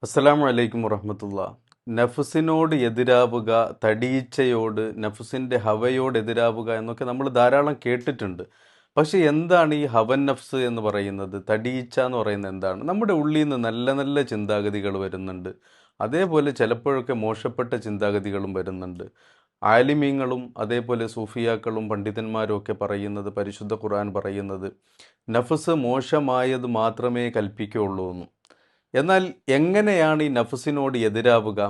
അസ്സലാമു അലൈക്കും വറഹ്മത്തുള്ളാ. നഫ്സിനോട് എതിരാവുക, തടീച്ചയോട്, നഫ്സിൻ്റെ ഹവയോട് എതിരാവുക എന്നൊക്കെ നമ്മൾ ധാരാളം കേട്ടിട്ടുണ്ട്. പക്ഷെ എന്താണ് ഈ ഹവൻ നഫ്സ് എന്ന് പറയുന്നത്, തടീച്ച എന്ന് പറയുന്നത് എന്താണ്? നമ്മുടെ ഉള്ളിൽ നിന്ന് നല്ല നല്ല ചിന്താഗതികൾ വരുന്നുണ്ട്. അതേപോലെ ചിലപ്പോഴൊക്കെ മോശപ്പെട്ട ചിന്താഗതികളും വരുന്നുണ്ട്. ആലിമീങ്ങളും അതേപോലെ സൂഫിയാക്കളും പണ്ഡിതന്മാരും ഒക്കെ പറയുന്നത്, പരിശുദ്ധ ഖുർആൻ പറയുന്നത് നഫ്സ് മോശമായത് മാത്രമേ കൽപ്പിക്കുകയുള്ളൂ എന്നും. എന്നാൽ എങ്ങനെയാണ് ഈ നഫ്സിനോട് എതിരാവുക?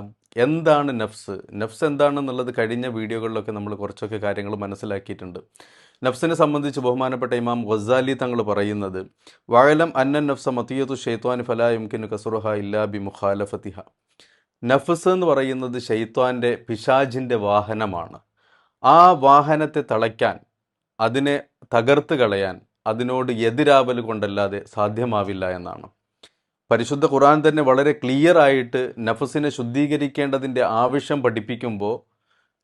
എന്താണ് നഫ്സ്? നഫ്സ് എന്താണെന്നുള്ളത് കഴിഞ്ഞ വീഡിയോകളിലൊക്കെ നമ്മൾ കുറച്ചൊക്കെ കാര്യങ്ങൾ മനസ്സിലാക്കിയിട്ടുണ്ട്. നഫ്സിനെ സംബന്ധിച്ച് ബഹുമാനപ്പെട്ട ഇമാം ഗസാലി തങ്ങൾ പറയുന്നത്, വഅലം അന്ന നഫ്സ മതിയതു ഷൈത്വാൻ ഫലാ യുംകിനു കസ്റുഹ ഇല്ലാ ബി മുഖാലഫതിഹ. നഫ്സ് എന്ന് പറയുന്നത് ഷൈത്വാൻ്റെ, പിശാജിൻ്റെ വാഹനമാണ്. ആ വാഹനത്തെ തളയ്ക്കാൻ, അതിനെ തകർത്ത് കളയാൻ അതിനോട് എതിരാവൽ കൊണ്ടല്ലാതെ സാധ്യമാവില്ല എന്നാണ്. പരിശുദ്ധ ഖുർആൻ തന്നെ വളരെ ക്ലിയർ ആയിട്ട് നഫ്സിനെ ശുദ്ധീകരിക്കേണ്ടതിൻ്റെ ആവശ്യം പഠിപ്പിക്കുമ്പോൾ,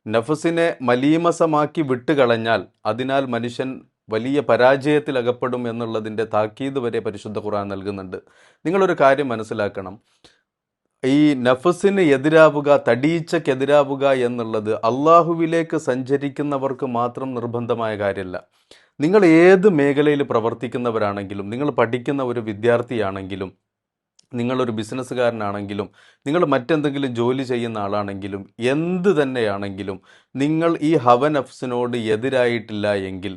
നഫ്സിനെ മലീമസമാക്കി വിട്ടുകളഞ്ഞാൽ അതിനാൽ മനുഷ്യൻ വലിയ പരാജയത്തിൽ അകപ്പെടും എന്നുള്ളതിൻ്റെ താക്കീത് വരെ പരിശുദ്ധ ഖുർആൻ നൽകുന്നുണ്ട്. നിങ്ങളൊരു കാര്യം മനസ്സിലാക്കണം, ഈ നഫ്സിന് എതിരാവുക, തടീച്ചക്കെതിരാവുക എന്നുള്ളത് അള്ളാഹുവിലേക്ക് സഞ്ചരിക്കുന്നവർക്ക് മാത്രം നിർബന്ധമായ കാര്യമല്ല. നിങ്ങൾ ഏത് മേഖലയിൽ പ്രവർത്തിക്കുന്നവരാണെങ്കിലും, നിങ്ങൾ പഠിക്കുന്ന ഒരു വിദ്യാർത്ഥിയാണെങ്കിലും, നിങ്ങളൊരു ബിസിനസ്സുകാരനാണെങ്കിലും, നിങ്ങൾ മറ്റെന്തെങ്കിലും ജോലി ചെയ്യുന്ന ആളാണെങ്കിലും, എന്ത് തന്നെയാണെങ്കിലും, നിങ്ങൾ ഈ ഹവ നഫ്സിനോട് എതിരായിട്ടില്ല എങ്കിൽ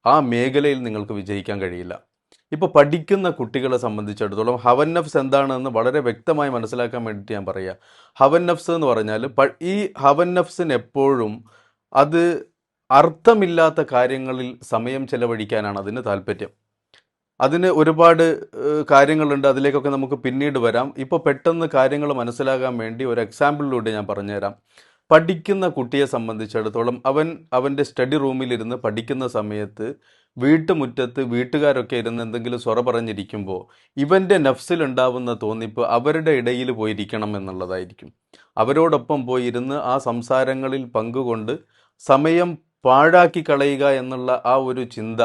ആ മേഖലയിൽ നിങ്ങൾക്ക് വിജയിക്കാൻ കഴിയില്ല. ഇപ്പോൾ പഠിക്കുന്ന കുട്ടികളെ സംബന്ധിച്ചിടത്തോളം ഹവൻ നഫ്സ് എന്താണെന്ന് വളരെ വ്യക്തമായി മനസ്സിലാക്കാൻ വേണ്ടിയിട്ട് ഞാൻ പറയാം. ഹവൻ നഫ്സ് എന്ന് പറഞ്ഞാൽ ഈ ഹവൻ നഫ്സിന് എപ്പോഴും അത് അർത്ഥമില്ലാത്ത കാര്യങ്ങളിൽ സമയം ചെലവഴിക്കാനാണ് അതിന് താല്പര്യം. അതിന് ഒരുപാട് കാര്യങ്ങളുണ്ട്, അതിലേക്കൊക്കെ നമുക്ക് പിന്നീട് വരാം. ഇപ്പോൾ പെട്ടെന്ന് കാര്യങ്ങൾ മനസ്സിലാകാൻ വേണ്ടി ഒരു എക്സാമ്പിളിലൂടെ ഞാൻ പറഞ്ഞുതരാം. പഠിക്കുന്ന കുട്ടിയെ സംബന്ധിച്ചിടത്തോളം അവൻ്റെ സ്റ്റഡി റൂമിലിരുന്ന് പഠിക്കുന്ന സമയത്ത് വീട്ടുമുറ്റത്ത് വീട്ടുകാരൊക്കെ ഇരുന്ന് എന്തെങ്കിലും സ്വറ പറഞ്ഞിരിക്കുമ്പോൾ ഇവൻ്റെ നഫ്സിലുണ്ടാവുന്ന തോന്നിപ്പ് അവരുടെ ഇടയിൽ പോയിരിക്കണം എന്നുള്ളതായിരിക്കും. അവരോടൊപ്പം പോയിരുന്ന് ആ സംസാരങ്ങളിൽ പങ്കുകൊണ്ട് സമയം പാഴാക്കി കളയുക എന്നുള്ള ആ ഒരു ചിന്ത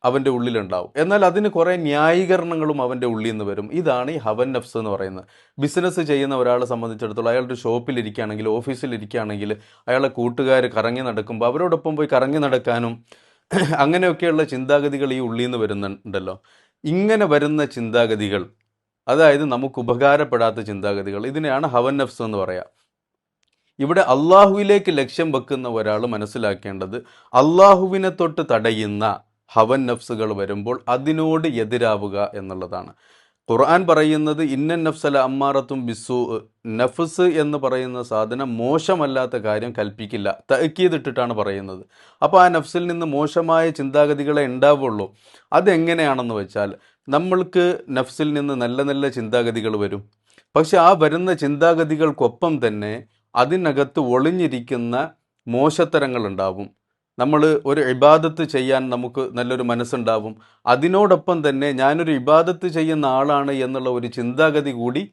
അവൻ്റെ ഉള്ളിലുണ്ടാവും. എന്നാൽ അതിന് കുറേ ന്യായീകരണങ്ങളും അവൻ്റെ ഉള്ളിൽ നിന്ന് വരും. ഇതാണ് ഈ ഹവൻ നഫ്സ് എന്ന് പറയുന്നത്. ബിസിനസ് ചെയ്യുന്ന ഒരാളെ സംബന്ധിച്ചിടത്തോളം അയാളുടെ ഷോപ്പിലിരിക്കുകയാണെങ്കിൽ, ഓഫീസിലിരിക്കുകയാണെങ്കിൽ, അയാളെ കൂട്ടുകാർ കറങ്ങി നടക്കുമ്പോൾ അവരോടൊപ്പം പോയി കറങ്ങി നടക്കാനും അങ്ങനെയൊക്കെയുള്ള ചിന്താഗതികൾ ഈ ഉള്ളിൽ നിന്ന് വരുന്നുണ്ടല്ലോ. ഇങ്ങനെ വരുന്ന ചിന്താഗതികൾ, അതായത് നമുക്ക് ഉപകാരപ്പെടാത്ത ചിന്താഗതികൾ, ഇതിനെയാണ് ഹവൻ നഫ്സ് എന്ന് പറയാം. ഇവിടെ അള്ളാഹുവിലേക്ക് ലക്ഷ്യം വെക്കുന്ന ഒരാൾ മനസ്സിലാക്കേണ്ടത്, അള്ളാഹുവിനെ തൊട്ട് തടയുന്ന ഹവൻ നഫ്സുകൾ വരുമ്പോൾ അതിനോട് എതിരാവുക എന്നുള്ളതാണ്. ഖുർആൻ പറയുന്നത് ഇന്ന നഫ്സല അമ്മാറത്തും ബിസു, നഫ്സ് എന്ന് പറയുന്ന സാധനം മോശമല്ലാത്ത കാര്യം കൽപ്പിക്കില്ല, തഅക്കീദിട്ടിട്ടാണ് പറയുന്നത്. അപ്പോൾ ആ നഫ്സിൽ നിന്ന് മോശമായ ചിന്താഗതികളെ ഉണ്ടാവുള്ളൂ. അതെങ്ങനെയാണെന്ന് വെച്ചാൽ, നമ്മൾക്ക് നഫ്സിൽ നിന്ന് നല്ല നല്ല ചിന്താഗതികൾ വരും. പക്ഷെ ആ വരുന്ന ചിന്താഗതികൾക്കൊപ്പം തന്നെ അതിനകത്ത് ഒളിഞ്ഞിരിക്കുന്ന മോശത്തരങ്ങൾ ഉണ്ടാവും. നമ്മൾ ഒരു ഇബാദത്ത് ചെയ്യാൻ നമുക്ക് നല്ലൊരു മനസ്സുണ്ടാവും. അതിനോടൊപ്പം തന്നെ ഞാനൊരു ഇബാദത്ത് ചെയ്യുന്ന ആളാണ് എന്നുള്ള ഒരു ചിന്താഗതി കൂടി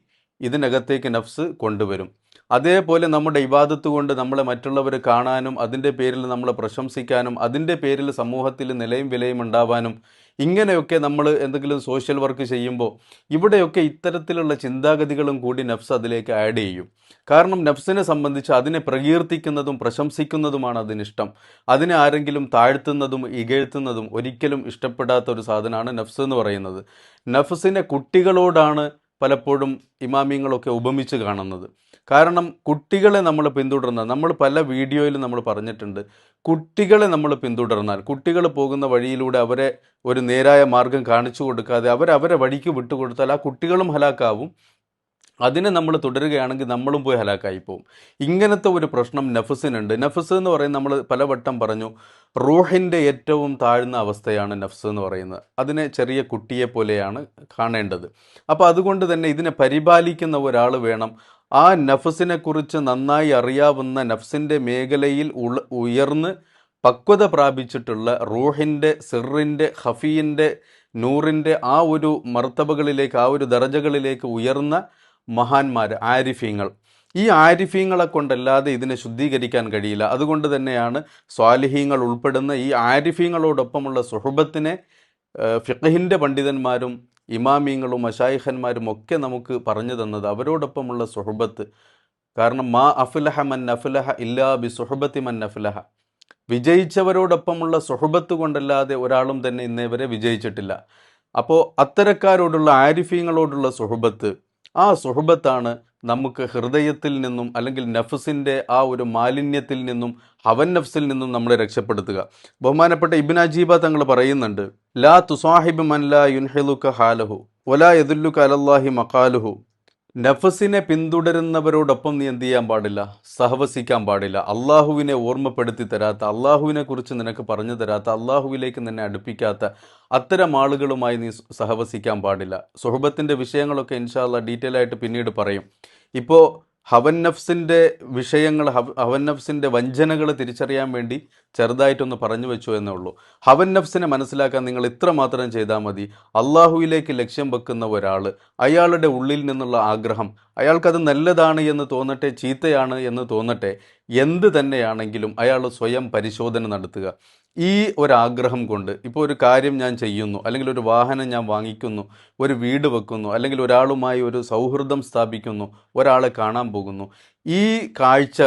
ഇതിനകത്തേക്ക് നഫ്സ് കൊണ്ടുവരും. അതേപോലെ നമ്മുടെ ഇബാദത്ത് കൊണ്ട് നമ്മളെ മറ്റുള്ളവർ കാണാനും അതിൻ്റെ പേരിൽ നമ്മളെ പ്രശംസിക്കാനും അതിൻ്റെ പേരിൽ സമൂഹത്തിൽ നിലയും വിലയും ഉണ്ടാവാനും, ഇങ്ങനെയൊക്കെ നമ്മൾ എന്തെങ്കിലും സോഷ്യൽ വർക്ക് ചെയ്യുമ്പോൾ ഇവിടെയൊക്കെ ഇത്തരത്തിലുള്ള ചിന്താഗതികളും കൂടി നഫ്സ് അതിലേക്ക് ആഡ് ചെയ്യും. കാരണം നഫ്സിനെ സംബന്ധിച്ച് അതിനെ പ്രകീർത്തിക്കുന്നതും പ്രശംസിക്കുന്നതുമാണ് അതിനിഷ്ടം. അതിനെ ആരെങ്കിലും താഴ്ത്തുന്നതും ഇകഴ്ത്തുന്നതും ഒരിക്കലും ഇഷ്ടപ്പെടാത്ത ഒരു സാധനമാണ് നഫ്സ് എന്ന് പറയുന്നത്. നഫ്സിനെ കുട്ടികളോടാണ് പലപ്പോഴും ഇമാമിങ്ങളൊക്കെ ഉപമിച്ച് കാണുന്നത്. കാരണം കുട്ടികളെ നമ്മൾ പിന്തുടർന്നാൽ, നമ്മൾ പല വീഡിയോയിലും നമ്മൾ പറഞ്ഞിട്ടുണ്ട്, കുട്ടികളെ നമ്മൾ പിന്തുടർന്നാൽ, കുട്ടികൾ പോകുന്ന വഴിയിലൂടെ അവരെ ഒരു നേരായ മാർഗം കാണിച്ചു കൊടുക്കാതെ അവരെ വഴിക്ക് വിട്ടുകൊടുത്താൽ ആ കുട്ടികളും ഹലാക്കാവും. അതിനെ നമ്മൾ തുടരുകയാണെങ്കിൽ നമ്മളും പോയി ഹലാക്കായി പോകും. ഇങ്ങനത്തെ ഒരു പ്രശ്നം നഫ്സിനുണ്ട്. നഫ്സ് എന്ന് പറയുന്നത് നമ്മൾ പലവട്ടം പറഞ്ഞു, റൂഹിൻ്റെ ഏറ്റവും താഴ്ന്ന അവസ്ഥയാണ് നഫ്സ് എന്ന് പറയുന്നത്. അതിനെ ചെറിയ കുട്ടിയെ പോലെയാണ് കാണേണ്ടത്. അപ്പോൾ അതുകൊണ്ട് തന്നെ ഇതിനെ പരിപാലിക്കുന്ന ഒരാൾ വേണം. ആ നഫ്സിനെ കുറിച്ച് നന്നായി അറിയാവുന്ന, നഫ്സിൻ്റെ മേഖലയിൽ ഉയർന്ന് പക്വത പ്രാപിച്ചിട്ടുള്ള, റൂഹിൻ്റെ, സിറിൻ്റെ, ഖഫീൻ്റെ, നൂറിൻ്റെ ആ ഒരു മർത്തബകളിലേക്ക്, ആ ഒരു ദറജകളിലേക്ക് ഉയർന്ന മഹാന്മാർ, ആരിഫീങ്ങൾ. ഈ ആരിഫീങ്ങളെ കൊണ്ടല്ലാതെ ഇതിനെ ശുദ്ധീകരിക്കാൻ കഴിയില്ല. അതുകൊണ്ട് തന്നെയാണ് സ്വാലിഹീങ്ങൾ ഉൾപ്പെടുന്ന ഈ ആരിഫീങ്ങളോടൊപ്പമുള്ള സുഹബത്തിനെ ഫിഖഹിൻ്റെ പണ്ഡിതന്മാരും ഇമാമിങ്ങളും മശായിഖന്മാരും ഒക്കെ നമുക്ക് പറഞ്ഞു തന്നത് അവരോടൊപ്പമുള്ള സുഹബത്ത്. കാരണം മാ അഫ്ലഹ മൻ അഫ്ലഹ ഇല്ലാ ബി സുഹബത്തി മൻ അഫ്ലഹ, വിജയിച്ചവരോടൊപ്പമുള്ള സുഹബത്ത് കൊണ്ടല്ലാതെ ഒരാളും തന്നെ ഇന്നേവരെ വിജയിച്ചിട്ടില്ല. അപ്പോൾ അത്തരക്കാരോടുള്ള ആരിഫീങ്ങളോടുള്ള സുഹബത്ത്, ആ സുഹബത്താണ് നമുക്ക് ഹൃദയത്തിൽ നിന്നും അല്ലെങ്കിൽ നഫ്സിൻ്റെ ആ ഒരു മാലിന്യത്തിൽ നിന്നും ഹവൻ നഫ്സിൽ നിന്നും നമ്മളെ രക്ഷപ്പെടുത്തുക. ബഹുമാനപ്പെട്ട ഇബ്നു അജീബ തങ്ങൾ പറയുന്നുണ്ട്, ലാ തുസാഹിബ് മൻ ലാ യുൻഹിലുക ഹാലഹു വലാ യദുല്ലുക അലല്ലാഹി മഖാലുഹു. നഫസിനെ പിന്തുടരുന്നവരോടൊപ്പം നീ എന്ത് ചെയ്യാൻ പാടില്ല? സഹവസിക്കാൻ പാടില്ല. അള്ളാഹുവിനെ ഓർമ്മപ്പെടുത്തി തരാത്ത, അള്ളാഹുവിനെ കുറിച്ച് നിനക്ക് പറഞ്ഞു തരാത്ത, അള്ളാഹുവിലേക്ക് നിന്നെ അടുപ്പിക്കാത്ത അത്തരം ആളുകളുമായി നീ സഹവസിക്കാൻ പാടില്ല. സുഹബത്തിൻ്റെ വിഷയങ്ങളൊക്കെ ഇൻഷാ അല്ലാഹ് ഡീറ്റെയിൽ ആയിട്ട് പിന്നീട് പറയും. ഇപ്പോൾ ഹവൻ നഫ്സിൻ്റെ വിഷയങ്ങൾ, ഹവൻ നഫ്സിൻ്റെ വഞ്ചനകൾ തിരിച്ചറിയാൻ വേണ്ടി ചെറുതായിട്ടൊന്ന് പറഞ്ഞു വെച്ചു എന്നേ ഉള്ളൂ. ഹവൻ നഫ്സിനെ മനസ്സിലാക്കാൻ നിങ്ങൾ ഇത്ര മാത്രം ചെയ്താൽ മതി. അള്ളാഹുവിലേക്ക് ലക്ഷ്യം വെക്കുന്ന ഒരാൾ, അയാളുടെ ഉള്ളിൽ നിന്നുള്ള ആഗ്രഹം, അയാൾക്കത് നല്ലതാണ് എന്ന് തോന്നട്ടെ ചീത്തയാണ് എന്ന് തോന്നട്ടെ, എന്ത് തന്നെയാണെങ്കിലും അയാൾ സ്വയം പരിശോധന നടത്തുക. ഈ ഒരാഗ്രഹം കൊണ്ട് ഇപ്പോൾ ഒരു കാര്യം ഞാൻ ചെയ്യുന്നു, അല്ലെങ്കിൽ ഒരു വാഹനം ഞാൻ വാങ്ങിക്കുന്നു, ഒരു വീട് വെക്കുന്നു, അല്ലെങ്കിൽ ഒരാളുമായി ഒരു സൗഹൃദം സ്ഥാപിക്കുന്നു, ഒരാളെ കാണാൻ പോകുന്നു, ഈ കാഴ്ച,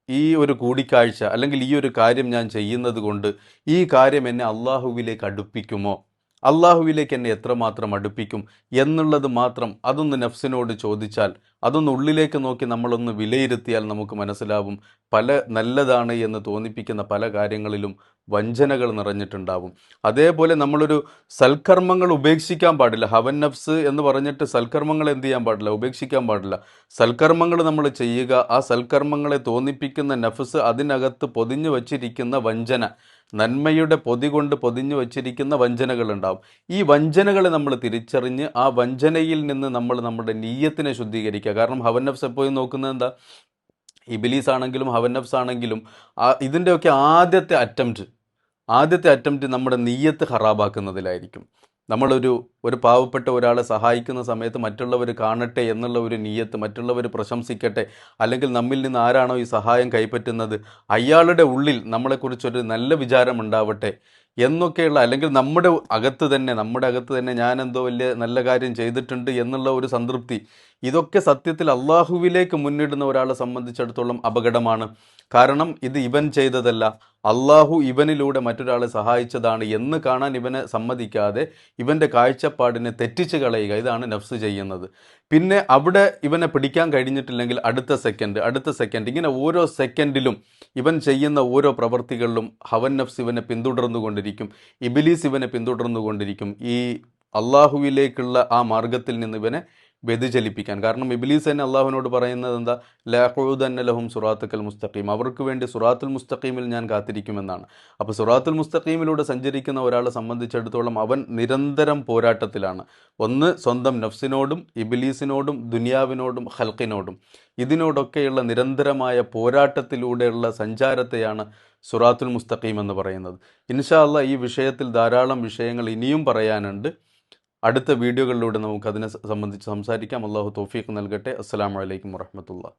ഈ ഒരു കൂടിക്കാഴ്ച അല്ലെങ്കിൽ ഈ ഒരു കാര്യം ഞാൻ ചെയ്യുന്നത് കൊണ്ട് ഈ കാര്യം എന്നെ അള്ളാഹുവിലേക്ക് അടുപ്പിക്കുമോ, അള്ളാഹുവിലേക്ക് എന്നെ എത്രമാത്രം അടുപ്പിക്കും എന്നുള്ളത് മാത്രം അതൊന്ന് നഫ്സിനോട് ചോദിച്ചാൽ, അതൊന്ന് ഉള്ളിലേക്ക് നോക്കി നമ്മളൊന്ന് വിലയിരുത്തിയാൽ നമുക്ക് മനസ്സിലാവും പല നല്ലതാണ് എന്ന് തോന്നിപ്പിക്കുന്ന പല കാര്യങ്ങളിലും വഞ്ചനകൾ നിറഞ്ഞിട്ടുണ്ടാവും. അതേപോലെ നമ്മളൊരു സൽക്കർമ്മങ്ങൾ ഉപേക്ഷിക്കാൻ പാടില്ല. ഹവൻ നഫ്സ് എന്ന് പറഞ്ഞിട്ട് സൽക്കർമ്മങ്ങൾ എന്ത് ചെയ്യാൻ പാടില്ല? ഉപേക്ഷിക്കാൻ പാടില്ല. സൽക്കർമ്മങ്ങൾ നമ്മൾ ചെയ്യുക, ആ സൽക്കർമ്മങ്ങളെ തോന്നിപ്പിക്കുന്ന നഫ്സ് അതിനകത്ത് പൊതിഞ്ഞു വച്ചിരിക്കുന്ന വഞ്ചന, നന്മയുടെ പൊതി കൊണ്ട് പൊതിഞ്ഞു വച്ചിരിക്കുന്ന വഞ്ചനകൾ ഉണ്ടാവും. ഈ വഞ്ചനകളെ നമ്മൾ തിരിച്ചറിഞ്ഞ് ആ വഞ്ചനയിൽ നിന്ന് നമ്മൾ നമ്മുടെ നീയത്തിനെ ശുദ്ധീകരിക്കുക. കാരണം ഹവൻ നഫ്സ് എപ്പോഴും നോക്കുന്നത് എന്താ? ഇബിലീസ് ആണെങ്കിലും ഹവൻ നഫ്സ് ആണെങ്കിലും ഇതിൻ്റെയൊക്കെ ആദ്യത്തെ അറ്റംപ്റ്റ് നമ്മുടെ നീയത്ത് ഹറാബാക്കുന്നതിലായിരിക്കും. ഒരു പാവപ്പെട്ട ഒരാളെ സഹായിക്കുന്ന സമയത്ത് മറ്റുള്ളവർ കാണട്ടെ എന്നുള്ള ഒരു നീയത്ത്, മറ്റുള്ളവർ പ്രശംസിക്കട്ടെ, അല്ലെങ്കിൽ നമ്മിൽ നിന്ന് ആരാണോ ഈ സഹായം കൈപ്പറ്റുന്നത് അയാളുടെ ഉള്ളിൽ നമ്മളെക്കുറിച്ചൊരു നല്ല വിചാരം ഉണ്ടാവട്ടെ എന്നൊക്കെയുള്ള, അല്ലെങ്കിൽ നമ്മുടെ അകത്ത് തന്നെ ഞാനെന്തോ വലിയ നല്ല കാര്യം ചെയ്തിട്ടുണ്ട് എന്നുള്ള ഒരു സംതൃപ്തി, ഇതൊക്കെ സത്യത്തിൽ അള്ളാഹുവിലേക്ക് മുന്നിടുന്ന ഒരാളെ സംബന്ധിച്ചിടത്തോളം അപകടമാണ്. കാരണം ഇത് ഇവൻ ചെയ്തതല്ല, അള്ളാഹു ഇവനിലൂടെ മറ്റൊരാളെ സഹായിച്ചതാണ് എന്ന് കാണാൻ ഇവനെ സമ്മതിക്കാതെ ഇവൻ്റെ കാഴ്ചപ്പാടിനെ തെറ്റിച്ച് കളയുക, ഇതാണ് നഫ്സ് ചെയ്യുന്നത്. പിന്നെ അവിടെ ഇവനെ പിടിക്കാൻ കഴിഞ്ഞിട്ടില്ലെങ്കിൽ അടുത്ത സെക്കൻഡ് ഇങ്ങനെ ഓരോ സെക്കൻഡിലും ഇവൻ ചെയ്യുന്ന ഓരോ പ്രവൃത്തികളിലും ഹവൻ നഫ്സ് ഇവനെ പിന്തുടർന്നുകൊണ്ടിരിക്കും, ഇബിലീസ് ഇവനെ പിന്തുടർന്നുകൊണ്ടിരിക്കും, ഈ അള്ളാഹുവിലേക്കുള്ള ആ മാർഗത്തിൽ നിന്ന് ഇവനെ വ്യതിചലിപ്പിക്കാൻ. കാരണം ഇബ്ലീസ് തന്നെ അള്ളാഹുവിനോട് പറയുന്നത് എന്താ? ലഅഖൂദന്ന ലഹും സുറാത്തുൽ മുസ്തഖീം, അവർക്ക് വേണ്ടി സുറാത്തുൽ മുസ്തഖീമിൽ ഞാൻ കാത്തിരിക്കുമെന്നാണ്. അപ്പോൾ സുറാത്തുൽ മുസ്തഖീമിലൂടെ സഞ്ചരിക്കുന്ന ഒരാളെ സംബന്ധിച്ചിടത്തോളം അവൻ നിരന്തരം പോരാട്ടത്തിലാണ്. ഒന്ന് സ്വന്തം നഫ്സിനോടും ഇബ്ലീസിനോടും ദുനിയാവിനോടും ഖൽഖിനോടും, ഇതിനോടൊക്കെയുള്ള നിരന്തരമായ പോരാട്ടത്തിലൂടെയുള്ള സഞ്ചാരത്തെയാണ് സുറാത്തുൽ മുസ്തഖീം എന്ന് പറയുന്നത്. ഇൻഷാ അല്ലാഹ് ഈ വിഷയത്തിൽ ധാരാളം വിഷയങ്ങൾ ഇനിയും പറയാനുണ്ട്. അടുത്ത വീഡിയോകളിലൂടെ നമുക്ക് അതിനെ സംബന്ധിച്ച് സംസാരിക്കാം. അള്ളാഹു തൗഫീഖ് നൽകട്ടെ. അസ്സലാമു അലൈക്കും വറഹ്മത്തുള്ളാഹി.